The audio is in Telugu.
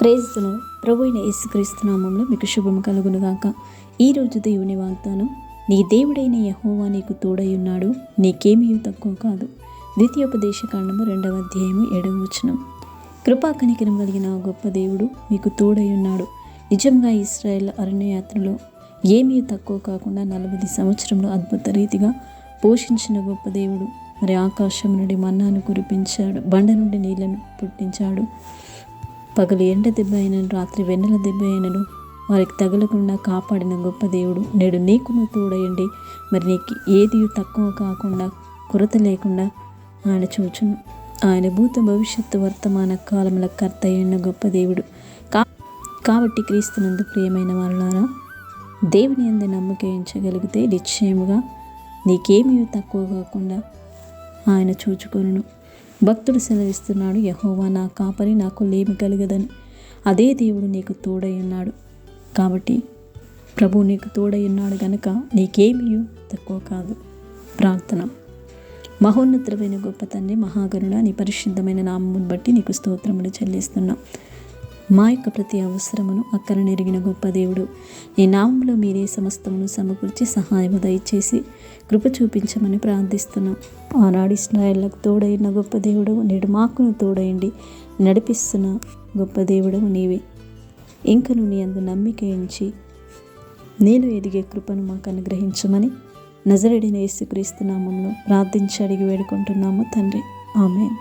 ప్రైజ్ను ప్రభు అయిన యేసుక్రీస్తు నామములో మీకు శుభము కలుగునుగాక. ఈరోజు దేవుని వాగ్దానం, నీ దేవుడైన యెహోవా నీకు తోడై ఉన్నాడు, నీకేమీ తక్కువ కాదు. ద్వితీయోపదేశకాండము 2వ అధ్యాయము 7వ వచనం. కృపా కనికరం కలిగిన గొప్ప దేవుడు మీకు తోడై ఉన్నాడు. నిజంగా ఇశ్రాయేల్ అరణ్యయాత్రలో ఏమీ తక్కువ కాకుండా 40 సంవత్సరంలో అద్భుత రీతిగా పోషించిన గొప్ప దేవుడు. మరి ఆకాశం నుండి మన్నాను కురిపించాడు, బండ నుండి నీళ్లను పుట్టించాడు. పగలు ఎండ దెబ్బ అయినను, రాత్రి వెన్నెల దెబ్బ అయినను వారికి తగలకుండా కాపాడిన గొప్ప దేవుడు నేడు నీకును తోడయండి. మరి నీకు ఏది తక్కువ కాకుండా, కొరత లేకుండా ఆయన చూచును. ఆయన భూత భవిష్యత్తు వర్తమాన కాలముల కర్త అయిన గొప్ప దేవుడు. కాబట్టి క్రీస్తునందు ప్రియమైన వారులారా, దేవుని యందు నమ్మక ఉంచగలిగితే నిశ్చయముగా నీకేమీ తక్కువ కాకుండా ఆయన చూచుకొనును. భక్తుడు సెలవిస్తున్నాడు, యెహోవా నా కాపరి, నాకు లేమి కలగదని. అదే దేవుడు నీకు తోడై ఉన్నాడు. కాబట్టి ప్రభు నీకు తోడై ఉన్నాడు గనుక నీకేమీ తక్కువ కాదు. ప్రార్థన. మహోన్నతమైన గొప్ప తండ్రి, మహాగరుడ, నీ పరిశుద్ధమైన నామమును బట్టి నీకు స్తోత్రములు చెల్లిస్తున్నాం. మా యొక్క ప్రతి అవసరమును అక్కరను ఎరిగిన గొప్ప దేవుడు, నీ నామంలో మీరే సమస్తమును సమకూర్చి సహాయము దయచేసి కృప చూపించమని ప్రార్థిస్తున్నాం. ఆనాడు ఇశ్రాయేలుకు తోడైన గొప్ప దేవుడు నేడు మాకును తోడయండి నడిపిస్తున్న గొప్ప దేవుడు నీవే. ఇంకను నీ అందు నమ్మిక ఉంచి నేను ఎదిగే కృపను మాకు అనుగ్రహించమని నజరేయుడైన యేసుక్రీస్తు నామములో ప్రార్థించి అడిగి వేడుకుంటున్నాము తండ్రి. ఆమేన్.